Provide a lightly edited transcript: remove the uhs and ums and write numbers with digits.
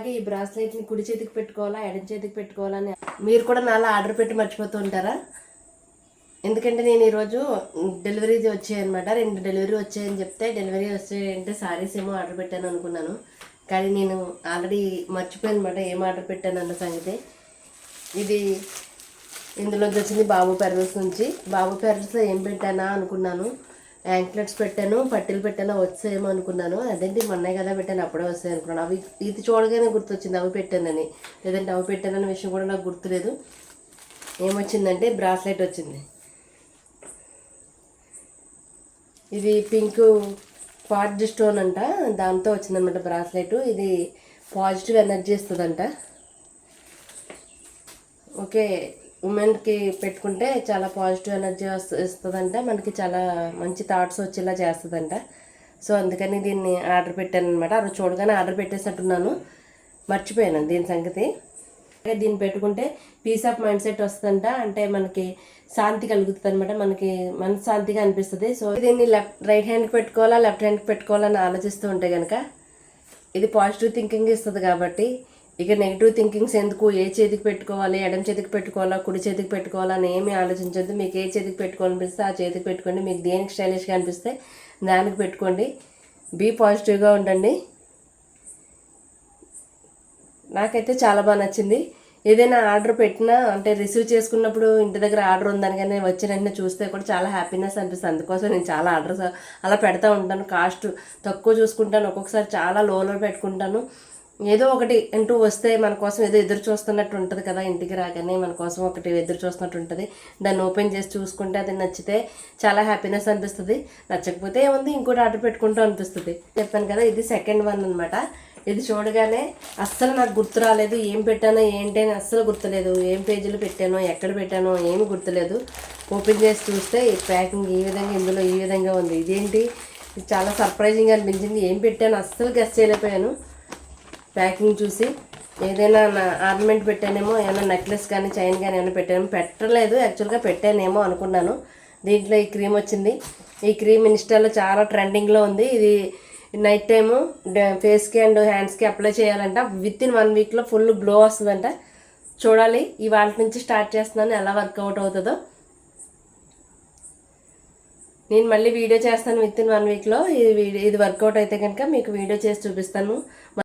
నాలాగే ఈ బ్రాస్లెట్ని కుడి చేతికి పెట్టుకోవాలా ఎడం చేతికి పెట్టుకోవాలని మీరు కూడా నాలా ఆర్డర్ పెట్టి మర్చిపోతూ ఉంటారా? ఎందుకంటే నేను ఈరోజు డెలివరీ వచ్చాయన్నమాట, 2 డెలివరీ వచ్చాయని చెప్తే డెలివరీ వచ్చాయంటే సారీస్ ఏమో ఆర్డర్ పెట్టాను అనుకున్నాను. కానీ నేను ఆల్రెడీ మర్చిపోయాను అనమాట ఏం ఆర్డర్ పెట్టాను అన్న సంగతి. ఇది ఇందులోకి వచ్చింది బాబు పెరల్స్ నుంచి. బాబు పెరల్స్ ఏం పెట్టానా అనుకున్నాను, యాంక్లెట్స్ పెట్టాను, పట్టీలు పెట్టాను, వచ్చాయేమో అనుకున్నాను. అదేంటి మొన్నే కదా పెట్టాను, అప్పుడే వస్తాయి అనుకున్నాను. అవి ఇది చూడగానే గుర్తొచ్చింది అవి పెట్టానని, లేదంటే అవి పెట్టానన్న విషయం కూడా నాకు గుర్తులేదు. ఏమొచ్చిందంటే బ్రాస్లెట్ వచ్చింది. ఇది పింక్ క్వార్ట్జ్ స్టోన్ అంట, దాంతో వచ్చిందనమాట బ్రాస్లెట్. ఇది పాజిటివ్ ఎనర్జీ ఇస్తుందంట. ఓకే, ఉమెన్కి పెట్టుకుంటే చాలా పాజిటివ్ ఎనర్జీ ఇస్తుందంట, మనకి చాలా మంచి థాట్స్ వచ్చేలా చేస్తుందంట. సో అందుకని దీన్ని ఆర్డర్ పెట్టాను అనమాట. అలా చూడగానే ఆర్డర్ పెట్టేసినట్టున్నాను, మర్చిపోయాను దీని సంగతి. దీన్ని పెట్టుకుంటే పీస్ ఆఫ్ మైండ్ సెట్ వస్తుందంట, అంటే మనకి శాంతి కలుగుతుంది అనమాట, మనకి మనశ్శాంతిగా అనిపిస్తుంది. సో దీన్ని రైట్ హ్యాండ్కి పెట్టుకోవాలా లెఫ్ట్ హ్యాండ్కి పెట్టుకోవాలని ఆలోచిస్తూ ఉంటే కనుక ఇది పాజిటివ్ థింకింగ్ ఇస్తుంది. కాబట్టి ఇక నెగిటివ్ థింకింగ్స్ ఎందుకు, ఏ చేతికి పెట్టుకోవాలి, ఎడం చేతికి పెట్టుకోవాలా, కుడి చేతికి పెట్టుకోవాలా అని ఏమీ ఆలోచించద్దు. మీకు ఏ చేతికి పెట్టుకోవాలనిపిస్తే ఆ చేతికి పెట్టుకోండి. మీకు దేనికి స్టైలిష్గా అనిపిస్తే దానికి పెట్టుకోండి. బీ పాజిటివ్గా ఉండండి. నాకైతే చాలా బాగా నచ్చింది. ఏదైనా ఆర్డర్ పెట్టినా అంటే రిసీవ్ చేసుకున్నప్పుడు ఇంటి దగ్గర ఆర్డర్ ఉందని కానీ వచ్చిన వెంటనే చూస్తే కూడా చాలా హ్యాపీనెస్ అనిపిస్తుంది. అందుకోసం నేను చాలా ఆర్డర్స్ అలా పెడతా ఉంటాను. కాస్ట్ తక్కువ చూసుకుంటాను, ఒక్కొక్కసారి చాలా లోలో పెట్టుకుంటాను. ఏదో ఒకటి అంటూ వస్తే మన కోసం ఏదో ఎదురు చూస్తున్నట్టు ఉంటుంది కదా, ఇంటికి రాగానే మన కోసం ఒకటి ఎదురు చూస్తున్నట్టు ఉంటుంది. దాన్ని ఓపెన్ చేసి చూసుకుంటే అది నచ్చితే చాలా హ్యాపీనెస్ అనిపిస్తుంది. నచ్చకపోతే ఏముంది ఇంకోటి ఆర్డర్ పెట్టుకుంటూ అనిపిస్తుంది. చెప్పాను కదా, ఇది సెకండ్ వన్ అనమాట. ఇది చూడగానే అస్సలు నాకు గుర్తు రాలేదు, ఏం పెట్టానో ఏంటి అని అస్సలు గుర్తులేదు. ఏం పేజీలు పెట్టానో ఎక్కడ పెట్టానో ఏమి గుర్తులేదు. ఓపెన్ చేసి చూస్తే ఈ ప్యాకింగ్ ఈ విధంగా, ఇందులో ఈ విధంగా ఉంది. ఇదేంటి, ఇది చాలా సర్ప్రైజింగ్ అనిపించింది. ఏం పెట్టానో అస్సలు గెస్ చేయలేకపోయాను. ప్యాకింగ్ చూసి ఏదైనా ఆర్నమెంట్ పెట్టానేమో, ఏమైనా నెక్లెస్ కానీ చైన్ కానీ ఏమైనా పెట్టానేమో, పెట్టలేదు. యాక్చువల్గా పెట్టానేమో అనుకున్నాను. దీంట్లో ఈ క్రీమ్ వచ్చింది. ఈ క్రీమ్ ఇన్స్టాలో చాలా ట్రెండింగ్లో ఉంది. ఇది నైట్ టైము ఫేస్కి అండ్ హ్యాండ్స్కి అప్లై చేయాలంట. విత్ ఇన్ 1 వీక్లో ఫుల్ గ్లో వస్తుందంట. చూడాలి, ఇవాళ నుంచి స్టార్ట్ చేస్తున్నాను, ఎలా వర్కౌట్ అవుతుందో. నేను మళ్ళీ వీడియో చేస్తాను విత్ ఇన్ 1 వీక్లో. ఇది వర్కౌట్ అయితే కనుక మీకు వీడియో చేసి చూపిస్తాను.